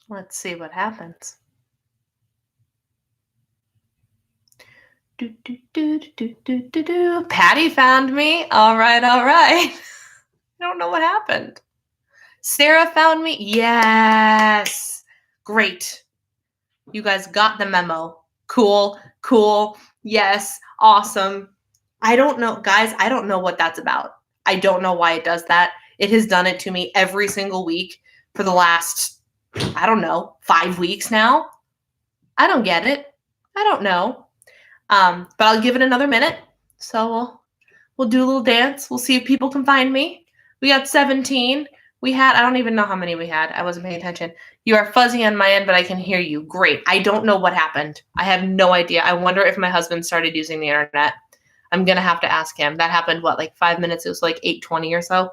Let's see what happens. Patty found me. All right. I don't know what happened. Sarah found me. Yes. Great. You guys got the memo. Cool. Yes. Awesome. I don't know, guys. I don't know what that's about. I don't know why it does that. It has done it to me every single week for the last, 5 weeks now. I don't get it. I don't know. But I'll give it another minute. So we'll do a little dance. We'll see if people can find me. We got 17. I don't even know how many we had. I wasn't paying attention. You are fuzzy on my end, but I can hear you. Great. I don't know what happened. I have no idea. I wonder if my husband started using the internet. I'm going to have to ask him. That happened, 5 minutes? It was 8:20 or so.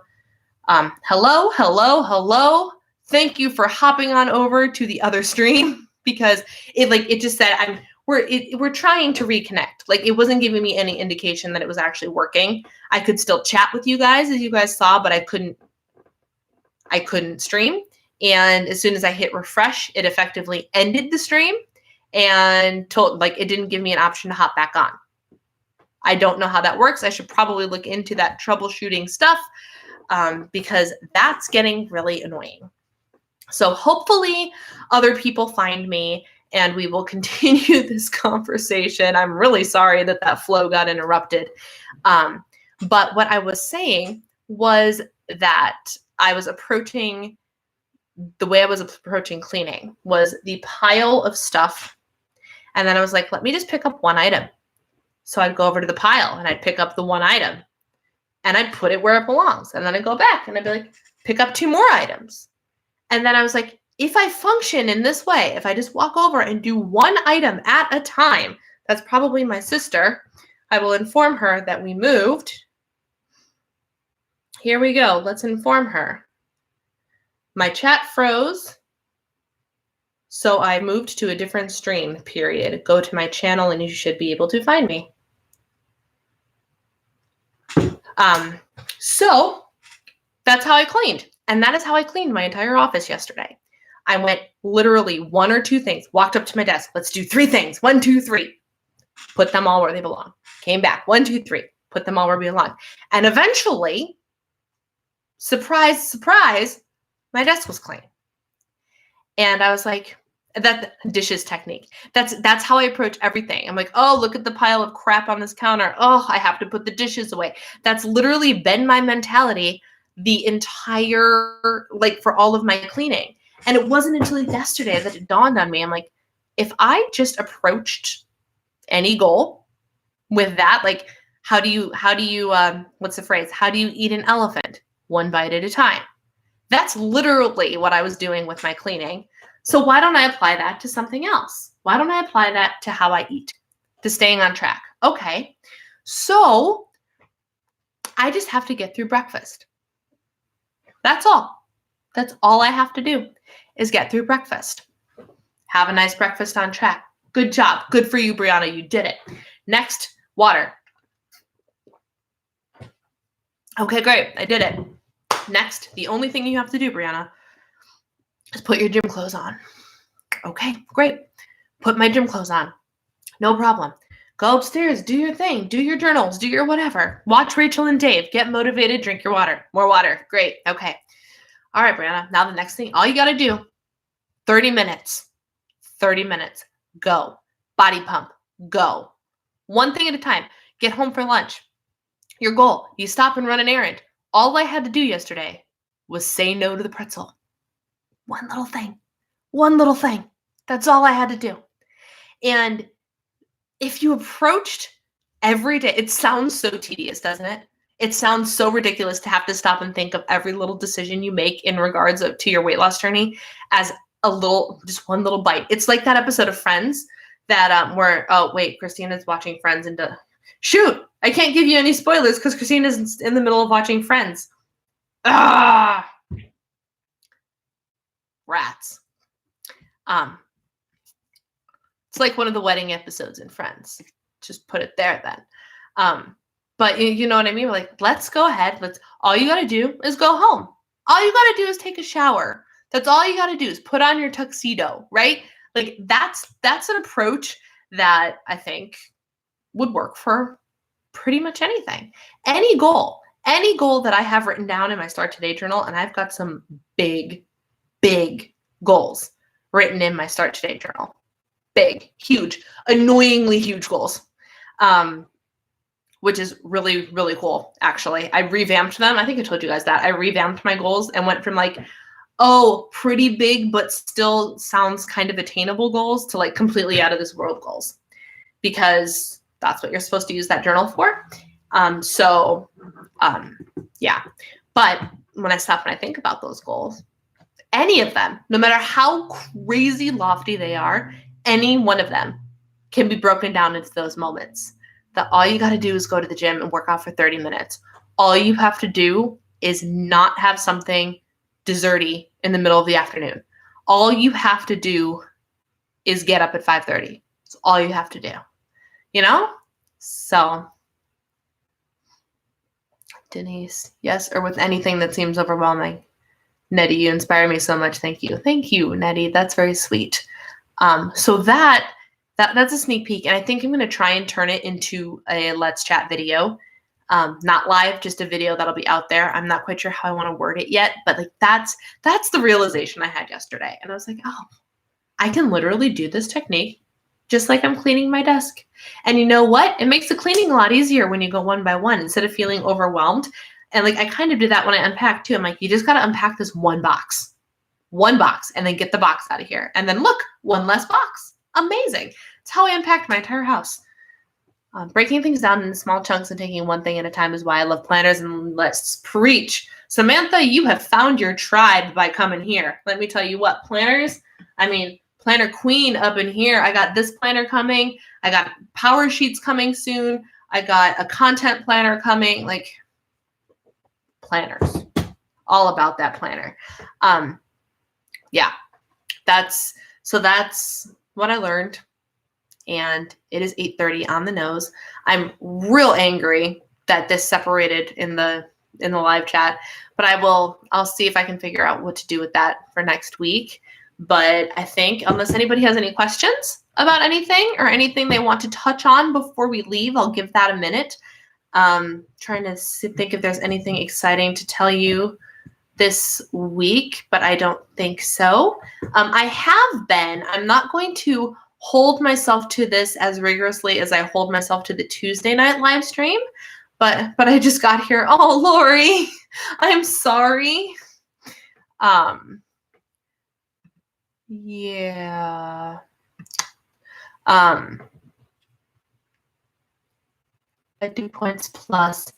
Hello. Thank you for hopping on over to the other stream because it just said we're trying to reconnect. It wasn't giving me any indication that it was actually working. I could still chat with you guys, as you guys saw, but I couldn't stream. And as soon as I hit refresh, it effectively ended the stream and it didn't give me an option to hop back on. I don't know how that works. I should probably look into that troubleshooting stuff because that's getting really annoying. So hopefully other people find me and we will continue this conversation. I'm really sorry that flow got interrupted. But what I was saying was that the way I was approaching cleaning was the pile of stuff. And then I was like, let me just pick up one item. So I'd go over to the pile and I'd pick up the one item and I'd put it where it belongs. And then I'd go back and I'd be like, pick up 2 more items. And then I was like, if I function in this way, if I just walk over and do one item at a time, that's probably my sister. I will inform her that we moved. Here we go. Let's inform her. My chat froze. So I moved to a different stream, period. Go to my channel and you should be able to find me. So that's how I cleaned. And that is how I cleaned my entire office yesterday. I went literally 1 or 2 things, walked up to my desk. Let's do 3 things. 1, 2, 3. Put them all where they belong. Came back. 1, 2, 3. Put them all where they belong. And eventually, surprise, surprise, my desk was clean. And I was like, that dishes technique. That's how I approach everything. I'm like, oh, look at the pile of crap on this counter. Oh, I have to put the dishes away. That's literally been my mentality the entire, for all of my cleaning. And it wasn't until yesterday that it dawned on me. I'm like, if I just approached any goal with that, how do you what's the phrase? How do you eat an elephant? 1 bite at a time. That's literally what I was doing with my cleaning. So why don't I apply that to something else? Why don't I apply that to how I eat, to staying on track? Okay, so I just have to get through breakfast. That's all. That's all I have to do is get through breakfast. Have a nice breakfast on track. Good job. Good for you, Brianna. You did it. Next, water. Okay, great. I did it. Next, the only thing you have to do, Brianna, is put your gym clothes on. Okay, great. Put my gym clothes on. No problem. Go upstairs, do your thing, do your journals, do your whatever. Watch Rachel and Dave. Get motivated, drink your water. More water. Great. Okay. All right, Brianna. Now the next thing, all you got to do, 30 minutes. 30 minutes. Go. Body pump. Go. One thing at a time. Get home for lunch. Your goal, you stop and run an errand. All I had to do yesterday was say no to the pretzel. One little thing. One little thing. That's all I had to do. And if you approached every day, it sounds so tedious, doesn't it? It sounds so ridiculous to have to stop and think of every little decision you make in regards to your weight loss journey as just one little bite. It's like that episode of Friends that where, oh wait, Christina's watching Friends and shoot, I can't give you any spoilers because Christina's in the middle of watching Friends. Ah, rats. It's like one of the wedding episodes in Friends. Just put it there then. But you know what I mean? Let's go ahead. All you got to do is go home. All you got to do is take a shower. That's all you got to do is put on your tuxedo, right? Like that's an approach that I think would work for pretty much anything. Any goal that I have written down in my Start Today journal, and I've got some big goals written in my Start Today journal. Big, huge, annoyingly huge goals. Which is really, really cool, actually. I revamped them. I think I told you guys that. I revamped my goals and went from like, oh, pretty big, but still sounds kind of attainable goals to like completely out of this world goals, because that's what you're supposed to use that journal for. Yeah. But when I stop and I think about those goals, any of them, no matter how crazy lofty they are, any one of them can be broken down into those moments. That all you got to do is go to the gym and work out for 30 minutes. All you have to do is not have something desserty in the middle of the afternoon. All you have to do is get up at 5:30. That's all you have to do. You know? So, Denise, yes, or with anything that seems overwhelming. Nettie, you inspire me so much. Thank you. Thank you, Nettie. That's very sweet. So that's a sneak peek, and I think I'm going to try and turn it into a Let's Chat video. Not live, just a video that'll be out there. I'm not quite sure how I want to word it yet, but like that's the realization I had yesterday. And I was like, oh, I can literally do this technique just like I'm cleaning my desk. And you know what? It makes the cleaning a lot easier when you go one by one instead of feeling overwhelmed. And like I kind of did that when I unpacked too. I'm like, you just got to unpack this one box, and then get the box out of here. And then look, one less box. Amazing. It's how I unpacked my entire house. Breaking things down into small chunks and taking one thing at a time is why I love planners and lists. Preach. Samantha, you have found your tribe by coming here. Let me tell you what, planners, planner queen up in here. I got this planner coming. I got power sheets coming soon. I got a content planner coming. Like, planners. All about that planner. Yeah. That's what I learned. And it is 8:30 on the nose. I'm real angry that this separated in the live chat, but I'll see if I can figure out what to do with that for next week. But I think unless anybody has any questions about anything or anything they want to touch on before we leave, I'll give that a minute. Trying to think if there's anything exciting to tell you this week, but I don't think so. I'm not going to hold myself to this as rigorously as I hold myself to the Tuesday night live stream, but I just got here. Oh, Lori, I'm sorry. Yeah. I do points plus,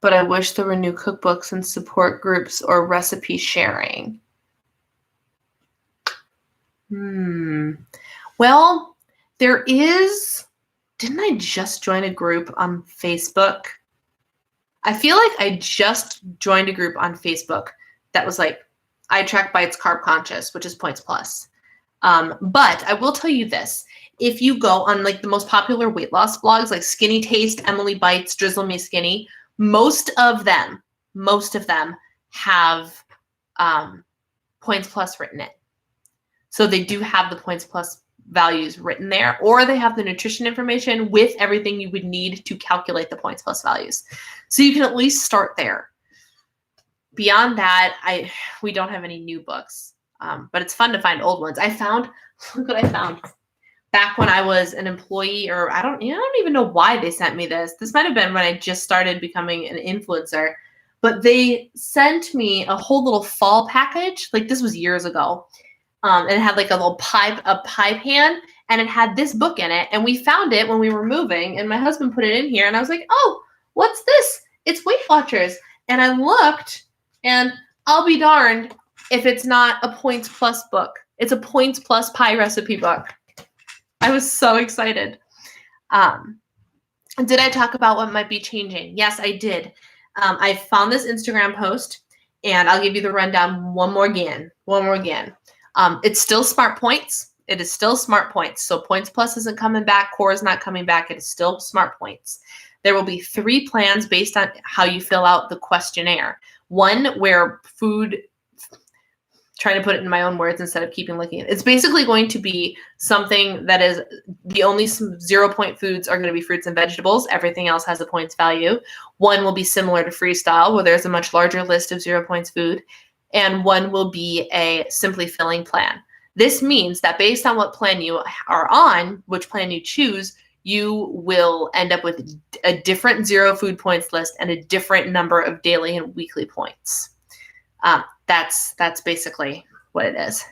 but I wish there were new cookbooks and support groups or recipe sharing. Well, there is. Didn't I just join a group on Facebook? I feel like I just joined a group on Facebook that was like, I track bites carb conscious, which is points plus. But I will tell you this. If you go on like the most popular weight loss blogs, like Skinny Taste, Emily Bites, Drizzle Me Skinny, most of them have points plus written in. So they do have the points plus values written there, or they have the nutrition information with everything you would need to calculate the points plus values. So you can at least start there. Beyond that, we don't have any new books, but it's fun to find old ones. Look what I found. Back when I was an employee, or I don't even know why they sent me this. This might have been when I just started becoming an influencer, but they sent me a whole little fall package. Like this was years ago. And it had like a little pie pan, and it had this book in it. And we found it when we were moving, and my husband put it in here, and I was like, oh, what's this? It's Weight Watchers. And I looked, and I'll be darned if it's not a points plus book. It's a points plus pie recipe book. I was so excited. Did I talk about what might be changing? Yes, I did. I found this Instagram post, and I'll give you the rundown one more again. It's still Smart Points. It is still Smart Points. So Points Plus isn't coming back. Core is not coming back. It is still Smart Points. There will be 3 plans based on how you fill out the questionnaire. One where food trying to put it in my own words instead of keeping looking at it. It's basically going to be something that is the only 0 point foods are going to be fruits and vegetables. Everything else has a points value. One will be similar to freestyle, where there's a much larger list of 0 points food, and one will be a simply filling plan. This means that based on what plan you are on, which plan you choose, you will end up with a different 0 food points list and a different number of daily and weekly points. That's basically what it is.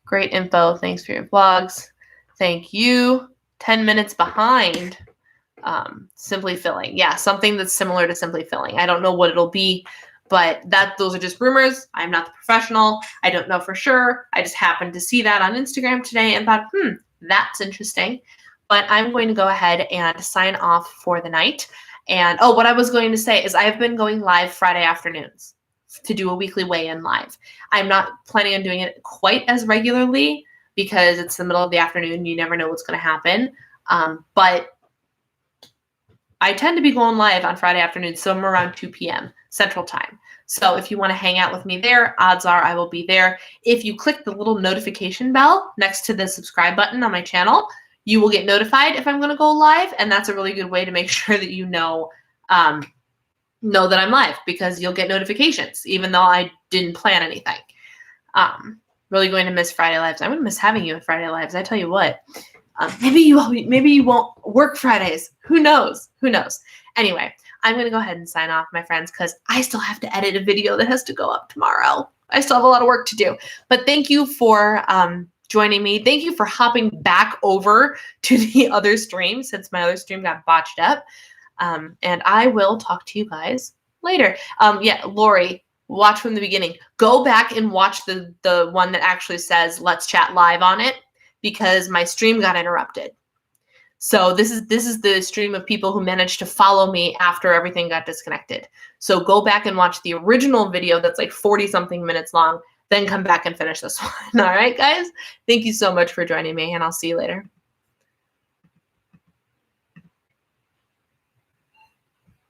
Great info. Thanks for your vlogs. Thank you. 10 minutes behind Simply Filling. Yeah, something that's similar to Simply Filling. I don't know what it'll be, but those are just rumors. I'm not the professional. I don't know for sure. I just happened to see that on Instagram today and thought, that's interesting. But I'm going to go ahead and sign off for the night. And what I was going to say is I've been going live Friday afternoons to do a weekly weigh-in live. I'm not planning on doing it quite as regularly because it's the middle of the afternoon. You never know what's going to happen. But I tend to be going live on Friday afternoons, somewhere around 2 p.m. Central Time. So if you want to hang out with me there, odds are I will be there. If you click the little notification bell next to the subscribe button on my channel, you will get notified if I'm going to go live, and that's a really good way to make sure that you know that I'm live, because you'll get notifications, even though I didn't plan anything. Really going to miss Friday Lives. I'm going to miss having you at Friday Lives. I tell you what. Maybe you won't work Fridays. Who knows? Who knows? Anyway, I'm going to go ahead and sign off, my friends, because I still have to edit a video that has to go up tomorrow. I still have a lot of work to do. But thank you for joining me. Thank you for hopping back over to the other stream since my other stream got botched up. And I will talk to you guys later. Yeah, Lori, watch from the beginning. Go back and watch the one that actually says Let's Chat Live on it, because my stream got interrupted. So this is the stream of people who managed to follow me after everything got disconnected. So go back and watch the original video that's like 40-something minutes long, then come back and finish this one. All right, guys? Thank you so much for joining me, and I'll see you later.